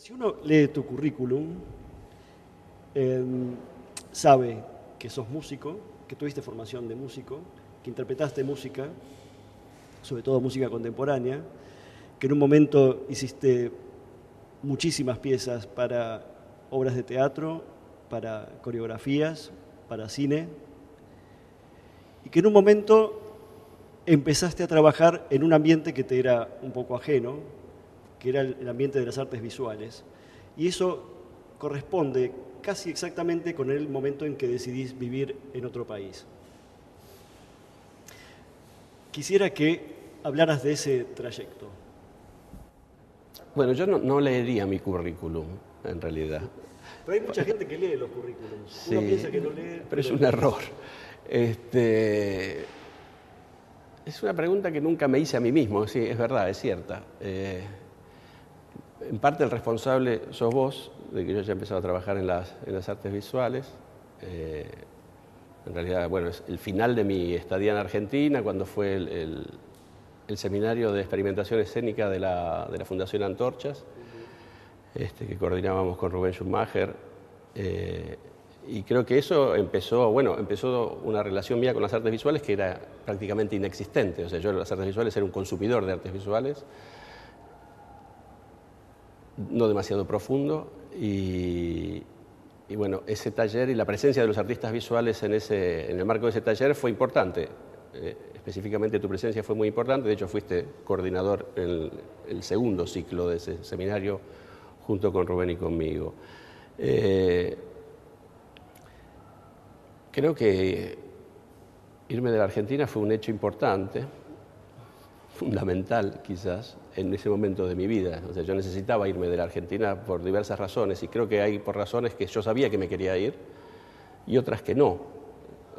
Si uno lee tu currículum, eh, sabe que sos músico, que tuviste formación de músico, que interpretaste música, sobre todo música contemporánea, que en un momento hiciste muchísimas piezas para obras de teatro, para coreografías, para cine, y que en un momento empezaste a trabajar en un ambiente que te era un poco ajeno, que era el ambiente de las artes visuales. Y eso corresponde casi exactamente con el momento en que decidís vivir en otro país. Quisiera que hablaras de ese trayecto. Bueno, yo no leería mi currículum, en realidad. Pero hay mucha gente que lee los currículums. Sí, Uno piensa que no lee, pero es un error. Es una pregunta que nunca me hice a mí mismo, sí, es verdad, es cierta. En parte el responsable sos vos, de que yo haya empezado a trabajar en las artes visuales. En realidad, bueno, es el final de mi estadía en Argentina, cuando fue el seminario de experimentación escénica de la Fundación Antorchas, que coordinábamos con Rubén Schumacher. Y creo que eso empezó una relación mía con las artes visuales que era prácticamente inexistente. O sea, yo en las artes visuales era un consumidor de artes visuales, no demasiado profundo, y bueno, ese taller y la presencia de los artistas visuales en el marco de ese taller fue importante. Específicamente tu presencia fue muy importante, de hecho fuiste coordinador en el segundo ciclo de ese seminario junto con Rubén y conmigo. Creo que irme de la Argentina fue un hecho importante, fundamental quizás, en ese momento de mi vida. O sea, yo necesitaba irme de la Argentina por diversas razones, y creo que hay por razones que yo sabía que me quería ir y otras que no.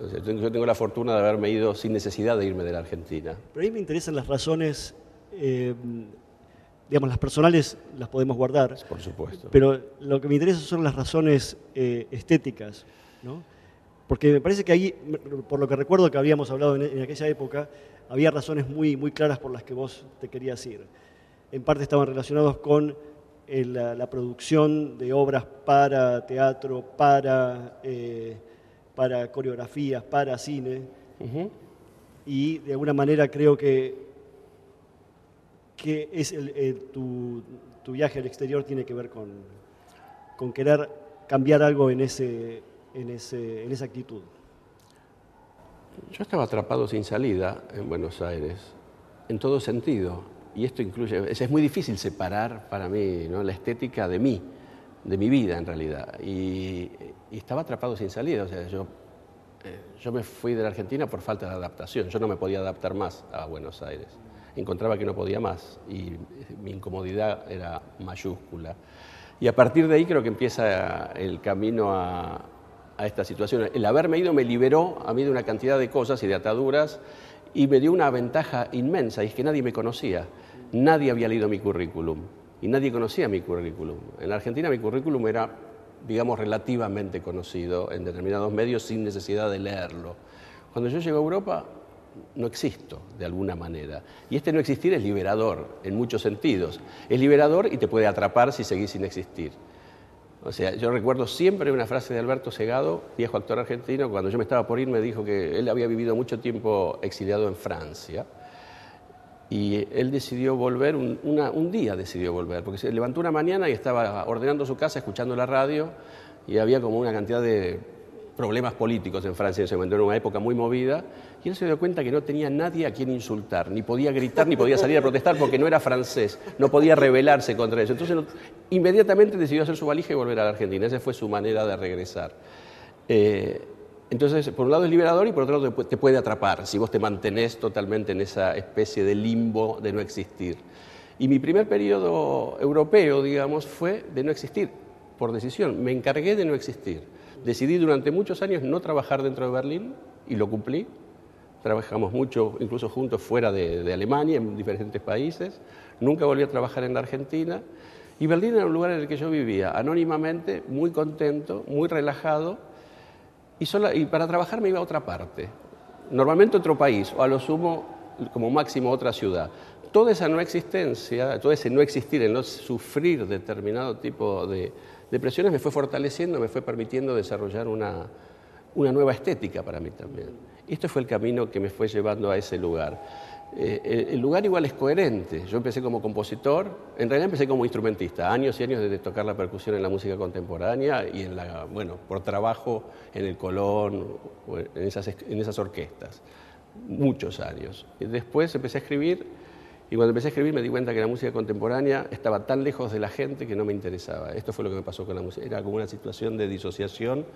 O sea, yo tengo la fortuna de haberme ido sin necesidad de irme de la Argentina. Pero a mí me interesan las razones, digamos, las personales las podemos guardar. Por supuesto. Pero lo que me interesa son las razones estéticas, ¿no? Porque me parece que ahí, por lo que recuerdo que habíamos hablado en aquella época, había razones muy, muy claras por las que vos te querías ir. En parte estaban relacionados con la producción de obras para teatro, para coreografías, para cine. Uh-huh. Y de alguna manera creo que es tu viaje al exterior tiene que ver con querer cambiar algo en esa actitud. Yo estaba atrapado sin salida en Buenos Aires, en todo sentido, y esto incluye, es muy difícil separar para mí, ¿no?, la estética de mí, de mi vida en realidad, y estaba atrapado sin salida. O sea, yo me fui de la Argentina por falta de adaptación, yo no me podía adaptar más a Buenos Aires, encontraba que no podía más, y mi incomodidad era mayúscula. Y a partir de ahí creo que empieza el camino a esta situación. El haberme ido me liberó a mí de una cantidad de cosas y de ataduras, y me dio una ventaja inmensa, y es que nadie me conocía. Nadie había leído mi currículum y nadie conocía mi currículum. En Argentina mi currículum era, digamos, relativamente conocido en determinados medios sin necesidad de leerlo. Cuando yo llego a Europa no existo de alguna manera, y este no existir es liberador en muchos sentidos. Es liberador y te puede atrapar si seguís sin existir. O sea, yo recuerdo siempre una frase de Alberto Segado, viejo actor argentino, cuando yo me estaba por ir me dijo que él había vivido mucho tiempo exiliado en Francia, y él decidió volver, un día decidió volver, porque se levantó una mañana y estaba ordenando su casa, escuchando la radio, y había como una cantidad de problemas políticos en Francia en ese momento, era una época muy movida, y él se dio cuenta que no tenía nadie a quien insultar, ni podía gritar, ni podía salir a protestar porque no era francés, no podía rebelarse contra eso. Entonces inmediatamente decidió hacer su valija y volver a la Argentina. Esa fue su manera de regresar. Entonces, por un lado es liberador y por otro lado te puede atrapar si vos te mantenés totalmente en esa especie de limbo de no existir. Y mi primer periodo europeo, digamos, fue de no existir, por decisión. Me encargué de no existir. Decidí durante muchos años no trabajar dentro de Berlín y lo cumplí. Trabajamos mucho, incluso juntos fuera de Alemania, en diferentes países. Nunca volví a trabajar en la Argentina. Y Berlín era un lugar en el que yo vivía anónimamente, muy contento, muy relajado. Y para trabajar me iba a otra parte. Normalmente a otro país, o a lo sumo, como máximo, a otra ciudad. toda esa no existencia, todo ese no existir, el no sufrir determinado tipo de presiones me fue fortaleciendo, me fue permitiendo desarrollar una nueva estética para mí también. Y esto fue el camino que me fue llevando a ese lugar. El lugar igual es coherente. Yo empecé como compositor, en realidad empecé como instrumentista, años y años de tocar la percusión en la música contemporánea y por trabajo en el Colón, en esas orquestas, muchos años. Y después empecé a escribir, y cuando empecé a escribir me di cuenta que la música contemporánea estaba tan lejos de la gente que no me interesaba. Esto fue lo que me pasó con la música, era como una situación de disociación.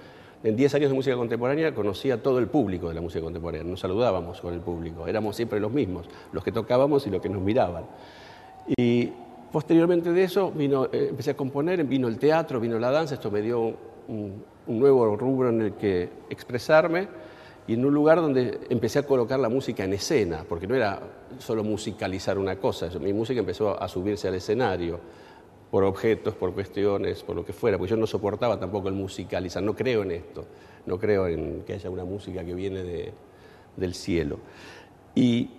En 10 años de música contemporánea conocí a todo el público de la música contemporánea, nos saludábamos con el público, éramos siempre los mismos, los que tocábamos y los que nos miraban. Y posteriormente de eso empecé a componer, vino el teatro, vino la danza, esto me dio un nuevo rubro en el que expresarme y en un lugar donde empecé a colocar la música en escena, porque no era solo musicalizar una cosa, mi música empezó a subirse al escenario, por objetos, por cuestiones, por lo que fuera, porque yo no soportaba tampoco el musicalizar, no creo en esto, no creo en que haya una música que viene del cielo. Y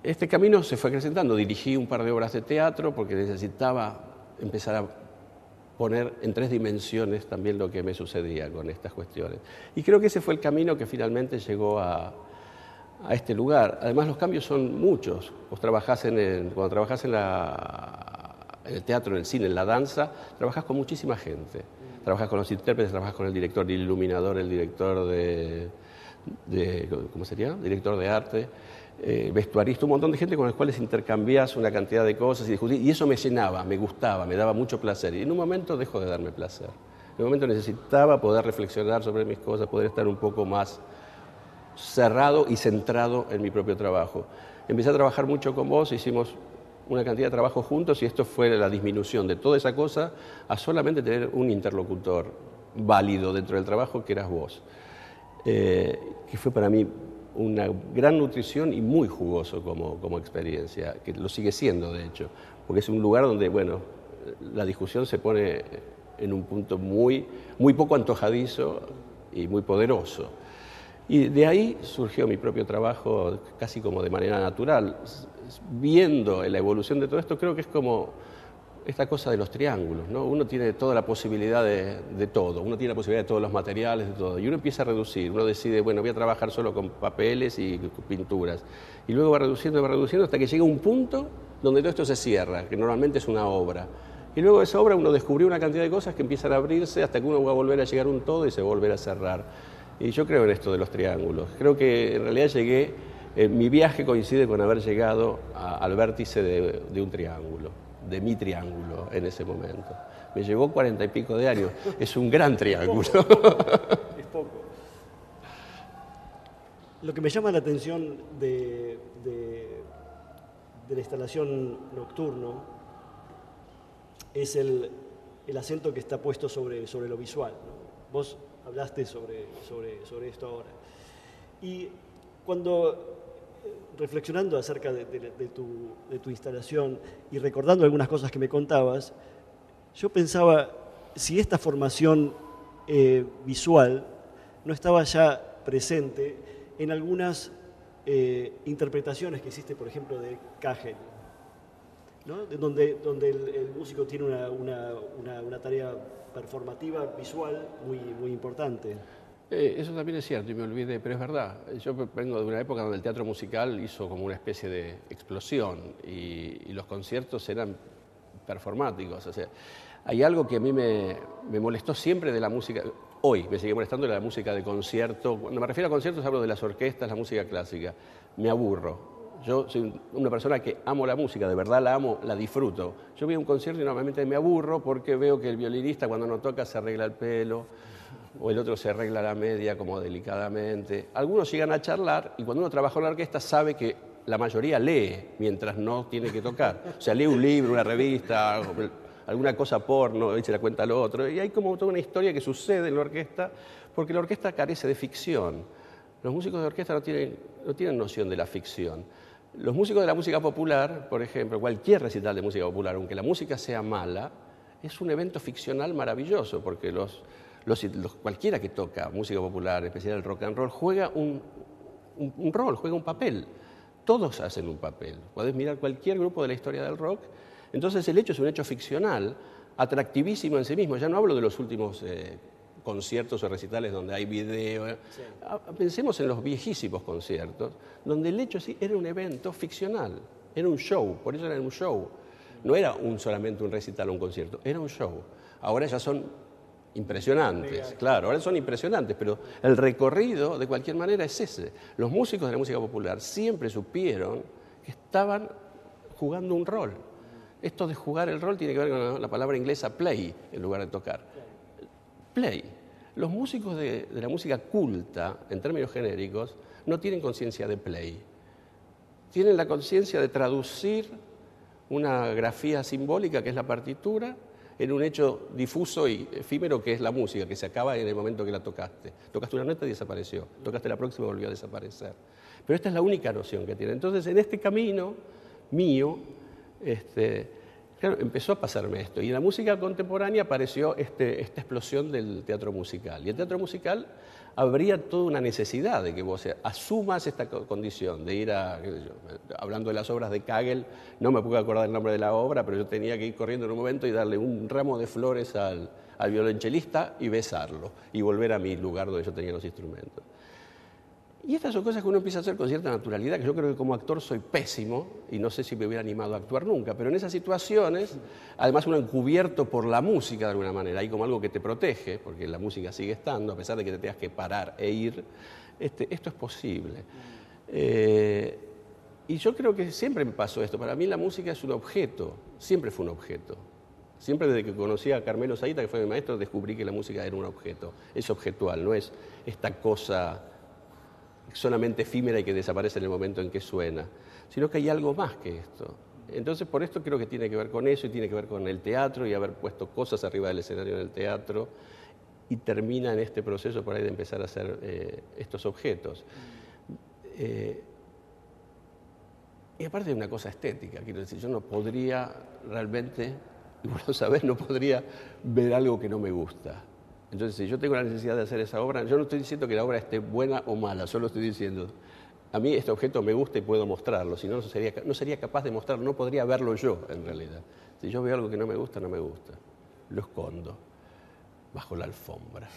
este camino se fue acrecentando, dirigí un par de obras de teatro porque necesitaba empezar a poner en 3 dimensiones también lo que me sucedía con estas cuestiones. Y creo que ese fue el camino que finalmente llegó a este lugar. Además los cambios son muchos, vos trabajás cuando trabajás en el teatro, en el cine, en la danza, trabajas con muchísima gente. Trabajas con los intérpretes, trabajas con el director, el iluminador, el director ¿cómo sería? Director de arte, vestuarista, un montón de gente con los cuales intercambias una cantidad de cosas y discutís. Y eso me llenaba, me gustaba, me daba mucho placer. Y en un momento dejó de darme placer. En un momento necesitaba poder reflexionar sobre mis cosas, poder estar un poco más cerrado y centrado en mi propio trabajo. Empecé a trabajar mucho con vos, hicimos una cantidad de trabajo juntos y esto fue la disminución de toda esa cosa a solamente tener un interlocutor válido dentro del trabajo que eras vos, que fue para mí una gran nutrición y muy jugoso como experiencia, que lo sigue siendo de hecho, porque es un lugar donde, bueno, la discusión se pone en un punto muy, muy poco antojadizo y muy poderoso. Y de ahí surgió mi propio trabajo casi como de manera natural. Viendo la evolución de todo esto, creo que es como esta cosa de los triángulos, ¿no? Uno tiene toda la posibilidad de todo, uno tiene la posibilidad de todos los materiales, de todo, y uno empieza a reducir, uno decide, bueno, voy a trabajar solo con papeles y pinturas, y luego va reduciendo hasta que llega un punto donde todo esto se cierra, que normalmente es una obra. Y luego de esa obra uno descubrió una cantidad de cosas que empiezan a abrirse hasta que uno va a volver a llegar a un todo y se va a volver a cerrar. Y yo creo en esto de los triángulos. Creo que en realidad mi viaje coincide con haber llegado al vértice de un triángulo, de mi triángulo en ese momento. Me llevó 40 y pico de años. Es un gran triángulo. Es poco. Lo que me llama la atención de la instalación Nocturno es el acento que está puesto sobre lo visual, ¿no? Vos hablaste sobre esto ahora. Y cuando, reflexionando acerca de tu instalación y recordando algunas cosas que me contabas, yo pensaba si esta formación visual no estaba ya presente en algunas interpretaciones que hiciste, por ejemplo, de Kägel, ¿no? Donde el músico tiene una tarea performativa, visual, muy importante. Eso también es cierto y me olvidé, pero es verdad. Yo vengo de una época donde el teatro musical hizo como una especie de explosión y los conciertos eran performáticos. O sea, hay algo que a mí me molestó siempre de la música, hoy me sigue molestando de la música de concierto. Cuando me refiero a conciertos hablo de las orquestas, la música clásica. Me aburro. Yo soy una persona que amo la música, de verdad la amo, la disfruto. Yo voy a un concierto y normalmente me aburro porque veo que el violinista cuando no toca se arregla el pelo, o el otro se arregla la media como delicadamente. Algunos llegan a charlar y cuando uno trabaja en la orquesta sabe que la mayoría lee mientras no tiene que tocar. O sea, lee un libro, una revista, alguna cosa porno, y se la cuenta al otro. Y hay como toda una historia que sucede en la orquesta porque la orquesta carece de ficción. Los músicos de orquesta no tienen noción de la ficción. Los músicos de la música popular, por ejemplo, cualquier recital de música popular, aunque la música sea mala, es un evento ficcional maravilloso, porque cualquiera que toca música popular, en especial el rock and roll, juega un rol, juega un papel. Todos hacen un papel. Podés mirar cualquier grupo de la historia del rock. Entonces el hecho es un hecho ficcional, atractivísimo en sí mismo. Ya no hablo de los últimos conciertos o recitales donde hay video. Sí. Pensemos en los viejísimos conciertos, donde el hecho sí era un evento ficcional, era un show, por eso era un show. No era solamente un recital o un concierto, era un show. Ahora ya son impresionantes, claro, ahora son impresionantes, pero el recorrido de cualquier manera es ese. Los músicos de la música popular siempre supieron que estaban jugando un rol. Esto de jugar el rol tiene que ver con la palabra inglesa play, en lugar de tocar. Play. Los músicos de la música culta, en términos genéricos, no tienen conciencia de play. Tienen la conciencia de traducir una grafía simbólica, que es la partitura, en un hecho difuso y efímero que es la música, que se acaba en el momento que la tocaste. Tocaste una nota y desapareció. Tocaste la próxima y volvió a desaparecer. Pero esta es la única noción que tiene. Entonces, en este camino mío, claro, empezó a pasarme esto. Y en la música contemporánea apareció esta explosión del teatro musical. Y el teatro musical habría toda una necesidad de que vos asumas esta condición de ir a, qué sé yo, hablando de las obras de Kagel, no me puedo acordar el nombre de la obra, pero yo tenía que ir corriendo en un momento y darle un ramo de flores al violonchelista y besarlo, y volver a mi lugar donde yo tenía los instrumentos. Y estas son cosas que uno empieza a hacer con cierta naturalidad, que yo creo que como actor soy pésimo y no sé si me hubiera animado a actuar nunca, pero en esas situaciones, además uno encubierto por la música de alguna manera, hay como algo que te protege, porque la música sigue estando, a pesar de que te tengas que parar e ir, esto es posible. Y yo creo que siempre me pasó esto, para mí la música es un objeto, siempre fue un objeto. Siempre desde que conocí a Carmelo Zaita, que fue mi maestro, descubrí que la música era un objeto, es objetual, no es esta cosa solamente efímera y que desaparece en el momento en que suena, sino que hay algo más que esto. Entonces, por esto creo que tiene que ver con eso y tiene que ver con el teatro y haber puesto cosas arriba del escenario en el teatro y termina en este proceso por ahí de empezar a hacer estos objetos. Y aparte de una cosa estética, quiero decir, yo no podría realmente, y vos lo sabés, no podría ver algo que no me gusta. Entonces, si yo tengo la necesidad de hacer esa obra, yo no estoy diciendo que la obra esté buena o mala, solo estoy diciendo, a mí este objeto me gusta y puedo mostrarlo, si no, no sería capaz de mostrarlo, no podría verlo yo, en realidad. Si yo veo algo que no me gusta, no me gusta. Lo escondo, bajo la alfombra.